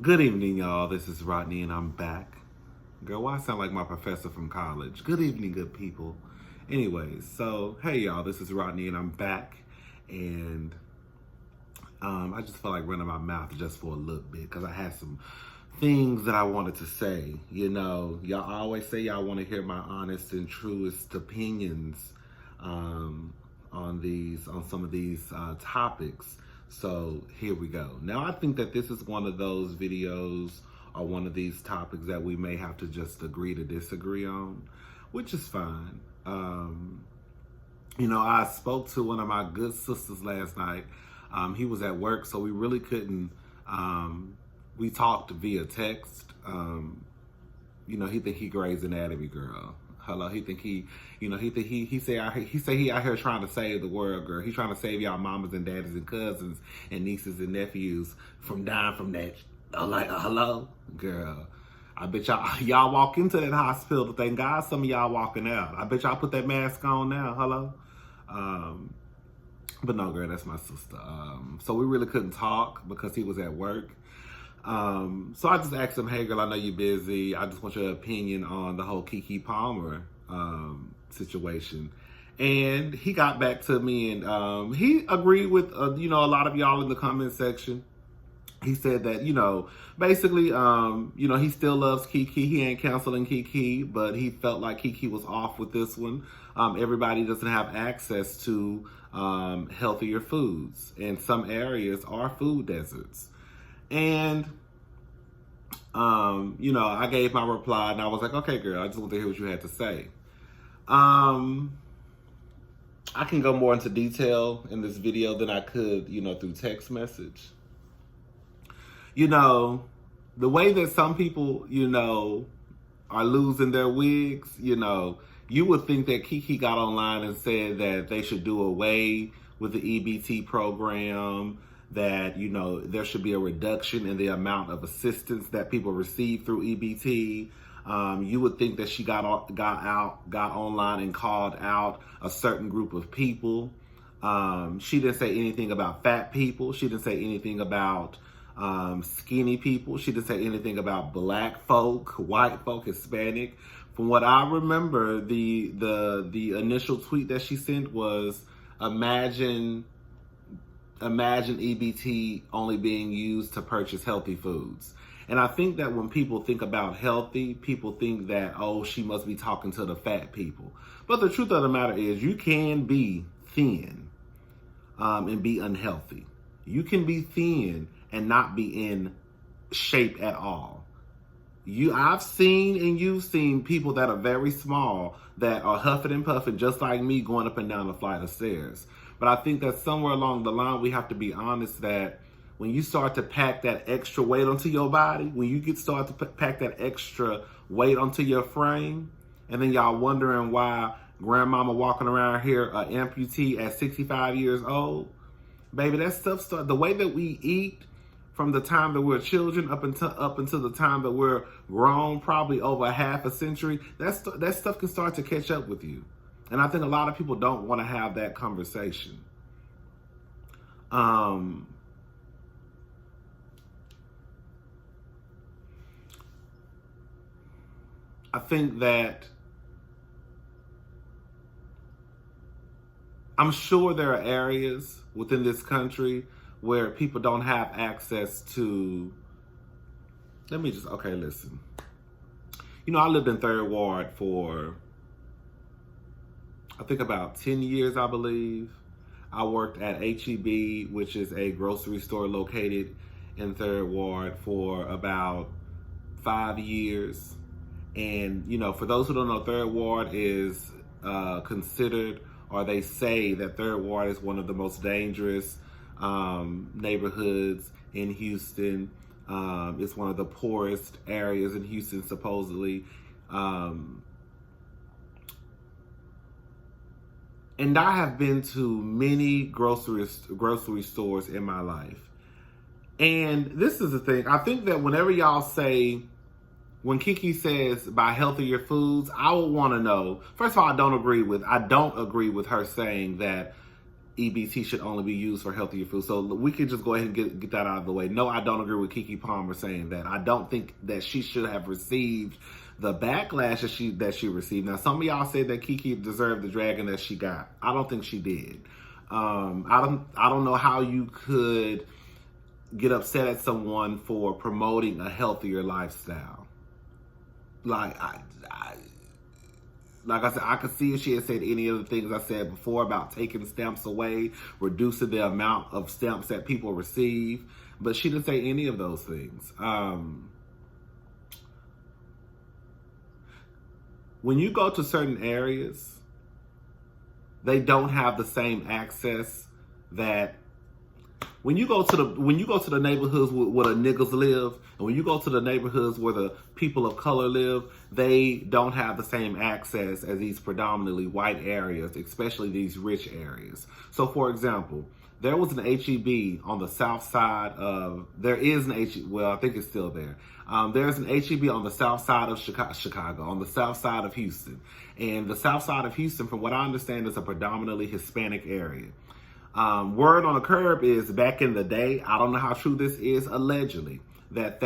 Good evening, y'all. This is Rodney, and I'm back. Girl, why I sound like my professor from college? Good evening, good people. Anyways, so hey, y'all. This is Rodney, and I'm back. And I just felt like running my mouth just for a little bit because I had some things that I wanted to say. You know, y'all always say y'all want to hear my honest and truest opinions on some of these topics. So here we go. Now I think that this is one of those videos or one of these topics that we may have to just agree to disagree on, which is fine. I spoke to one of my good sisters last night. He was at work, so we really couldn't. We talked via text. He think he Grey's Anatomy girl. Hello, he think he say he out here trying to save the world, girl. He trying to save y'all mamas and daddies and cousins and nieces and nephews from dying from that. Hello, girl. I bet y'all walk into that hospital. Thank God some of y'all walking out. I bet y'all put that mask on now. Hello. But no, girl, that's my sister. So we really couldn't talk because he was at work. So I just asked him, hey girl, I know you're busy. I just want your opinion on the whole Keke Palmer situation. And he got back to me and he agreed with, a lot of y'all in the comment section. He said that, basically, he still loves Keke. He ain't canceling Keke, but he felt like Keke was off with this one. Everybody doesn't have access to healthier foods, and some areas are food deserts. And, I gave my reply and I was like, okay, girl, I just want to hear what you had to say. I can go more into detail in this video than I could, through text message. The way that some people, are losing their wigs, you would think that Keke got online and said that they should do away with the EBT program, that, there should be a reduction in the amount of assistance that people receive through EBT. You would think that she got online and called out a certain group of people. She didn't say anything about fat people. She didn't say anything about skinny people. She didn't say anything about black folk, white folk, Hispanic. From what I remember, the initial tweet that she sent was, imagine EBT only being used to purchase healthy foods. And I think that when people think about healthy, people think that, oh, she must be talking to the fat people. But the truth of the matter is you can be thin and be unhealthy. You can be thin and not be in shape at all. I've seen and you've seen people that are very small that are huffing and puffing just like me going up and down the flight of stairs. But I think that somewhere along the line, we have to be honest that when you start to pack that extra weight onto your body, when you start to pack that extra weight onto your frame, and then y'all wondering why grandmama walking around here an amputee at 65 years old, baby, that stuff the way that we eat from the time that we're children up until the time that we're grown, probably over half a century, that stuff can start to catch up with you. And I think a lot of people don't want to have that conversation. I think that I'm sure there are areas within this country where people don't have access to, listen. I lived in 3rd Ward for, I think about 10 years, I believe. I worked at HEB, which is a grocery store located in 3rd Ward, for about 5 years. And, for those who don't know, 3rd Ward is considered, or they say that 3rd Ward is one of the most dangerous neighborhoods in Houston. It's one of the poorest areas in Houston, supposedly. And I have been to many grocery stores in my life. And this is the thing. I think that whenever y'all say, when Keke says buy healthier foods, I would want to know. First of all, I don't agree with her saying that EBT should only be used for healthier food. So we can just go ahead and get that out of the way. No, I don't agree with Keke Palmer saying that. I don't think that she should have received the backlash that she received. Now, some of y'all said that Keke deserved the dragging that she got. I don't think she did. I don't know how you could get upset at someone for promoting a healthier lifestyle. Like I said, I could see if she had said any of the things I said before about taking stamps away, reducing the amount of stamps that people receive, but she didn't say any of those things. When you go to certain areas, they don't have the same access that when you go to the neighborhoods where the niggas live, and when you go to the neighborhoods where the people of color live, they don't have the same access as these predominantly white areas, especially these rich areas. So, for example, there was an HEB on the south side of, there is an HEB, well, I think it's still there. There's an HEB on the south side of Chicago, on the south side of Houston. And the south side of Houston, from what I understand, is a predominantly Hispanic area. Word on the curb is back in the day, I don't know how true this is, allegedly, that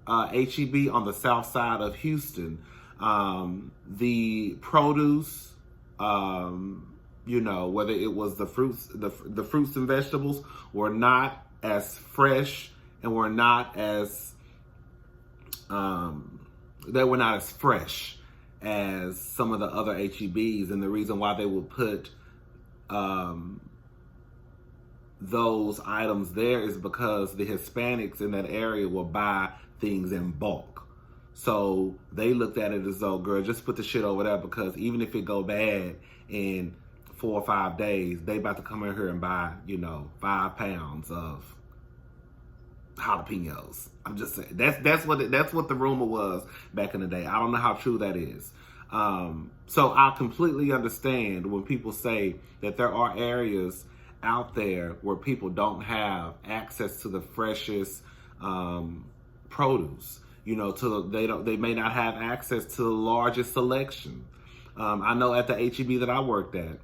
HEB on the south side of Houston, the produce, whether it was the fruits and vegetables were not as fresh and were not as, they were not as fresh as some of the other HEBs. And the reason why they would put, those items there is because the Hispanics in that area will buy things in bulk. So they looked at it as though, girl, just put the shit over there, because even if it go bad in 4 or 5 days, they about to come in here and buy, 5 pounds of jalapenos. I'm just saying that's what the rumor was back in the day. I don't know how true that is. So I completely understand when people say that there are areas out there where people don't have access to the freshest produce. They may not have access to the largest selection. I know at the HEB that I worked at,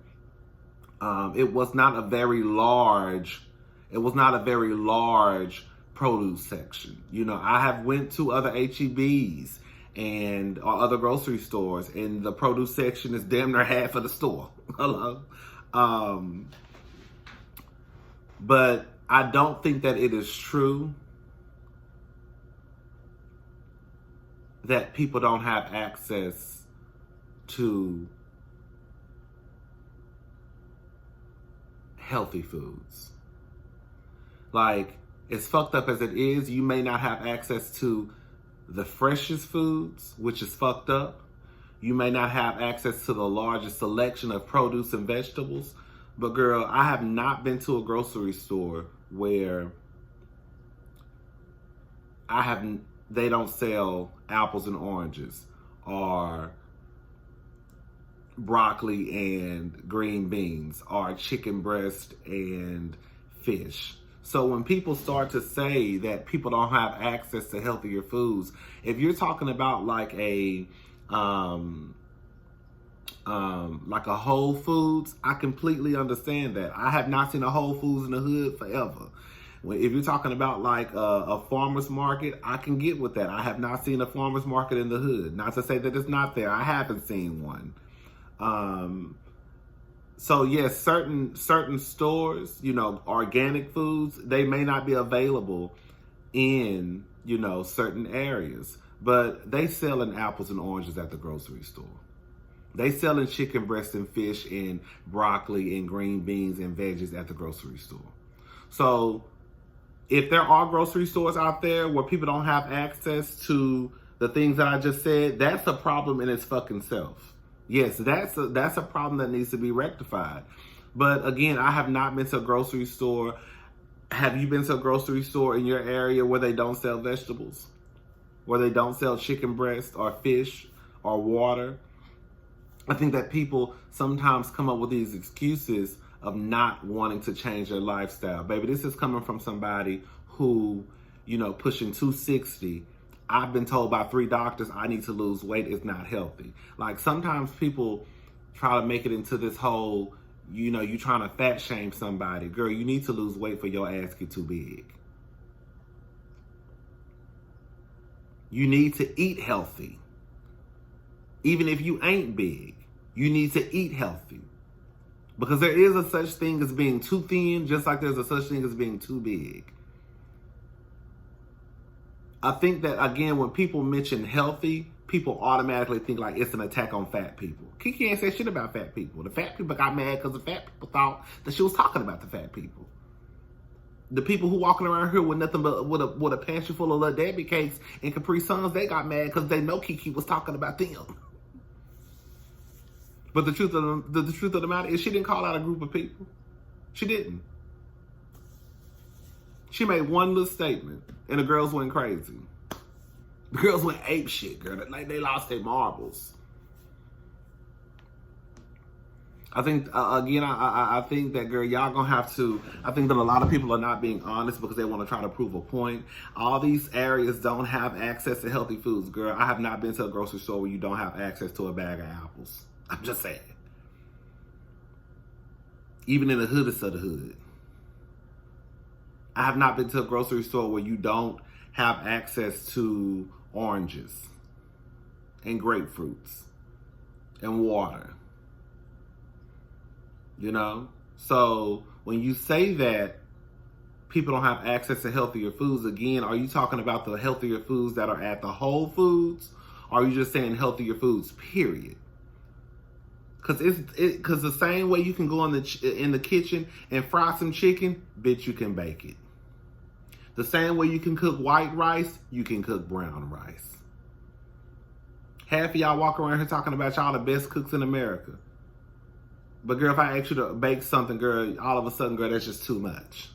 it was not a very large produce section. I have went to other HEBs and or other grocery stores, and the produce section is damn near half of the store. Hello. But I don't think that it is true that people don't have access to healthy foods. Like, as fucked up as it is, you may not have access to the freshest foods, which is fucked up. You may not have access to the largest selection of produce and vegetables. But girl, I have not been to a grocery store where they don't sell apples and oranges or broccoli and green beans or chicken breast and fish. So when people start to say that people don't have access to healthier foods, if you're talking about like a Whole Foods, I completely understand that. I have not seen a Whole Foods in the hood forever. If you're talking about like a farmer's market, I can get with that. I have not seen a farmer's market in the hood. Not to say that it's not there. I haven't seen one. So yes, certain stores, organic foods, they may not be available in, certain areas, but they sell in apples and oranges at the grocery store. They selling chicken breast and fish and broccoli and green beans and veggies at the grocery store. So if there are grocery stores out there where people don't have access to the things that I just said, that's a problem in its fucking self. Yes, that's a problem that needs to be rectified. But again, I have not been to a grocery store. Have you been to a grocery store in your area where they don't sell vegetables? Where they don't sell chicken breast or fish or water? I think that people sometimes come up with these excuses of not wanting to change their lifestyle. Baby, this is coming from somebody who, pushing 260. I've been told by 3 doctors I need to lose weight. It's not healthy. Like, sometimes people try to make it into this whole, you trying to fat shame somebody. Girl, you need to lose weight for your ass get too big. You need to eat healthy. Even if you ain't big, you need to eat healthy. Because there is a such thing as being too thin, just like there's a such thing as being too big. I think that, again, when people mention healthy, people automatically think like it's an attack on fat people. Keke ain't say shit about fat people. The fat people got mad because the fat people thought that she was talking about the fat people. The people who walking around here with nothing but with a pantry full of little Debbie cakes and Capri Suns, they got mad because they know Keke was talking about them. But the truth of the matter is, she didn't call out a group of people. She didn't. She made one little statement, and the girls went crazy. The girls went ape shit, girl. Like they lost their marbles. I think, again, I think that, girl, y'all gonna have to, I think that a lot of people are not being honest because they want to try to prove a point. All these areas don't have access to healthy foods, girl. I have not been to a grocery store where you don't have access to a bag of apples. I'm just saying. Even in the hoodest of the hood. I have not been to a grocery store where you don't have access to oranges and grapefruits and water. You know? So when you say that people don't have access to healthier foods, again, are you talking about the healthier foods that are at the Whole Foods? Or are you just saying healthier foods, period? Because the same way you can go in the kitchen and fry some chicken, bitch, you can bake it. The same way you can cook white rice, you can cook brown rice. Half of y'all walk around here talking about y'all the best cooks in America. But girl, if I ask you to bake something, girl, all of a sudden, girl, that's just too much.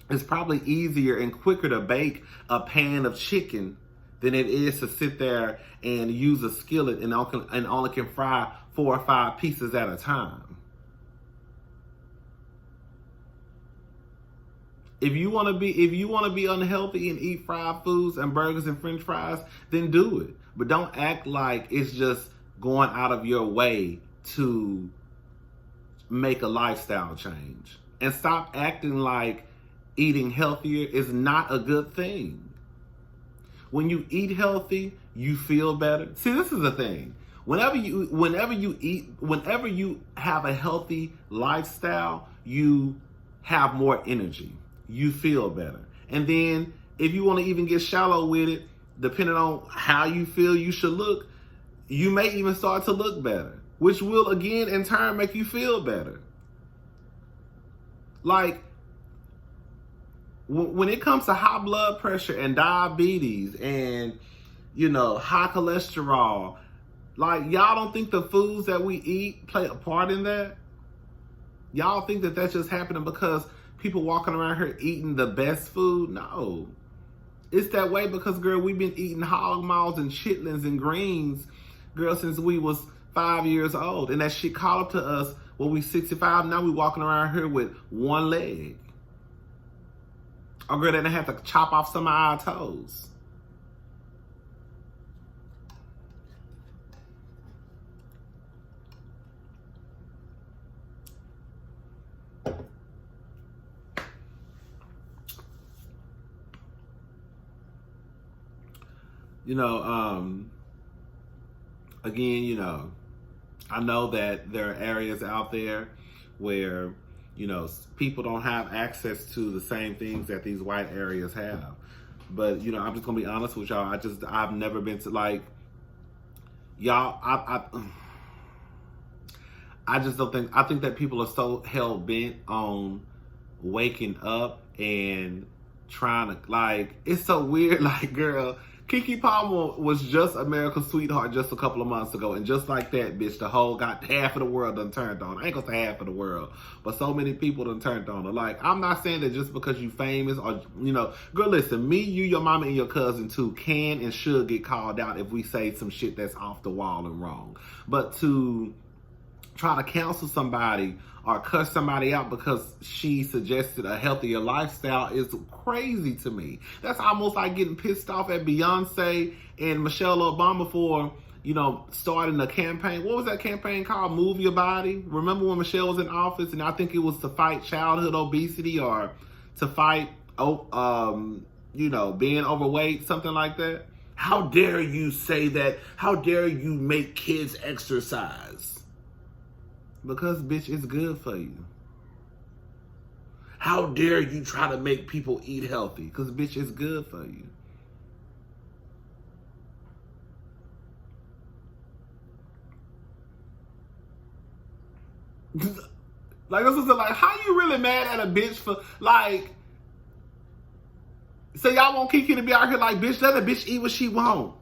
It's probably easier and quicker to bake a pan of chicken than it is to sit there and use a skillet and only can fry 4 or 5 pieces at a time. If you want to be unhealthy and eat fried foods and burgers and french fries, then do it. But don't act like it's just going out of your way to make a lifestyle change. And stop acting like eating healthier is not a good thing. When you eat healthy, you feel better. See, this is the thing. Whenever you have a healthy lifestyle, you have more energy. You feel better. And then if you want to even get shallow with it, depending on how you feel you should look, you may even start to look better, which will again in turn make you feel better. Like, when it comes to high blood pressure and diabetes and, high cholesterol, like, y'all don't think the foods that we eat play a part in that? Y'all think that that's just happening because people walking around here eating the best food? No. It's that way because, girl, we've been eating hog maws and chitlins and greens, girl, since we was 5 years old. And that shit caught up to us when we 65. Now we walking around here with one leg. Or girl, they done have to chop off some of our toes. Again, I know that there are areas out there where, people don't have access to the same things that these white areas have. But, I'm just going to be honest with y'all. I've never been to, like, y'all, I just don't think, I think that people are so hell bent on waking up and trying to, like, it's so weird, like, girl, Keke Palmer was just America's sweetheart just a couple of months ago, and just like that, bitch, half of the world done turned on her. I ain't gonna say half of the world, but so many people done turned on her. Like, I'm not saying that just because you famous or, girl, listen, me, you, your mama, and your cousin too can and should get called out if we say some shit that's off the wall and wrong. But to try to counsel somebody or cuss somebody out because she suggested a healthier lifestyle is crazy to me. That's almost like getting pissed off at Beyonce and Michelle Obama for starting a campaign. What was that campaign called? Move Your Body. Remember when Michelle was in office, and I think it was to fight childhood obesity or to fight, being overweight, something like that. How dare you say that? How dare you make kids exercise? Because, bitch, it's good for you. How dare you try to make people eat healthy? Because, bitch, it's good for you. How you really mad at a bitch for, so y'all want Keke to be out here bitch, let a bitch eat what she want.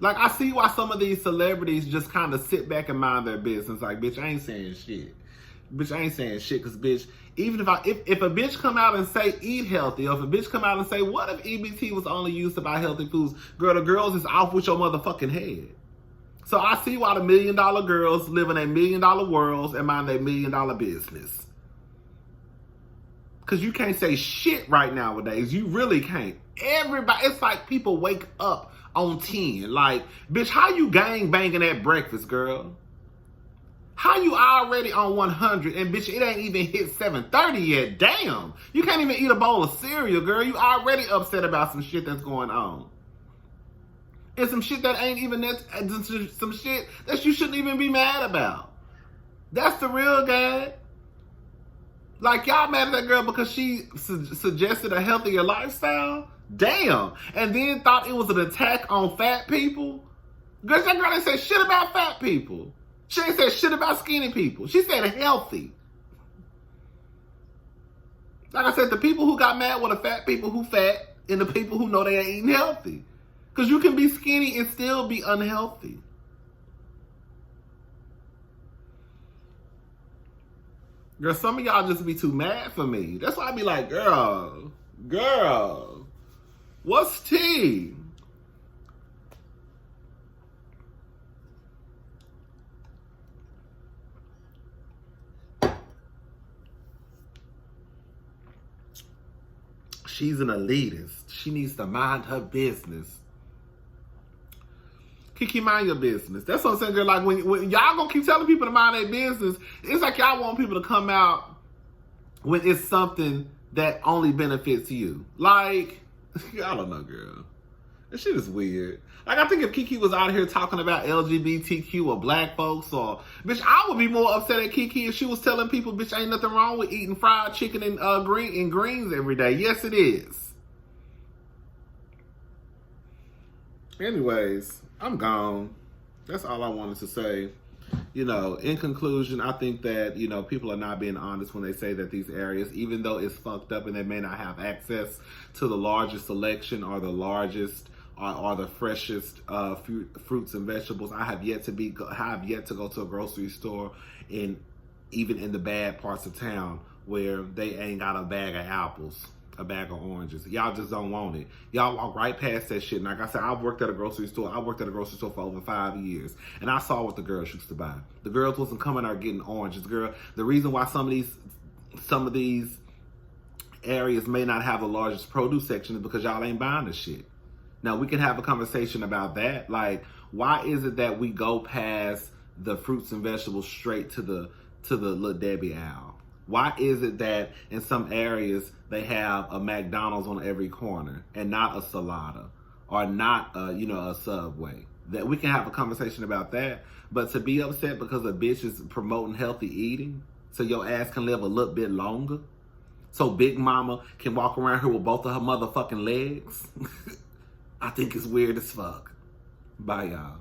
I see why some of these celebrities just kind of sit back and mind their business. Bitch, I ain't saying shit. Bitch, I ain't saying shit, because, bitch, even if a bitch come out and say eat healthy, or if a bitch come out and say, what if EBT was only used to buy healthy foods? Girl, the girls is off with your motherfucking head. So I see why the $1 million girls live in $1 million worlds and mind their $1 million business. Because you can't say shit right nowadays. You really can't. Everybody, it's like people wake up on 10. Bitch, how you gang banging at breakfast, girl? How you already on 100 and, bitch, it ain't even hit 7:30 yet? Damn. You can't even eat a bowl of cereal, girl. You already upset about some shit that's going on. And some shit that ain't even some shit that you shouldn't even be mad about. That's the real guy. Y'all mad at that girl because she suggested a healthier lifestyle? Damn. And then thought it was an attack on fat people? Girl, that girl ain't said shit about fat people. She ain't said shit about skinny people. She said healthy. Like I said, the people who got mad were the fat people who fat and the people who know they ain't eating healthy. Because you can be skinny and still be unhealthy. Girl, some of y'all just be too mad for me. That's why I be like, girl, what's tea? She's an elitist. She needs to mind her business. Keke, mind your business. That's what I'm saying, girl. When y'all gonna keep telling people to mind their business, it's like y'all want people to come out when it's something that only benefits you. I don't know, girl. That shit is weird. I think if Keke was out here talking about LGBTQ or black folks or, bitch, I would be more upset at Keke if she was telling people, bitch, ain't nothing wrong with eating fried chicken and greens every day. Yes, it is. Anyways, I'm gone. That's all I wanted to say. In conclusion, I think that, people are not being honest when they say that these areas, even though it's fucked up and they may not have access to the largest selection or the largest or the freshest fruits and vegetables. I have yet to go to a grocery store even in the bad parts of town where they ain't got a bag of apples, a bag of oranges. Y'all just don't want it. Y'all walk right past that shit. And like I said, I've worked at a grocery store. I worked at a grocery store for over 5 years. And I saw what the girls used to buy. The girls wasn't coming out getting oranges, girl. The reason why some of these areas may not have the largest produce section is because y'all ain't buying the shit. Now, we can have a conversation about that. Why is it that we go past the fruits and vegetables straight to the Little Debbie aisle? Why is it that in some areas they have a McDonald's on every corner and not a Salada or not a Subway? That we can have a conversation about that. But to be upset because a bitch is promoting healthy eating so your ass can live a little bit longer, so Big Mama can walk around here with both of her motherfucking legs, I think it's weird as fuck. Bye, y'all.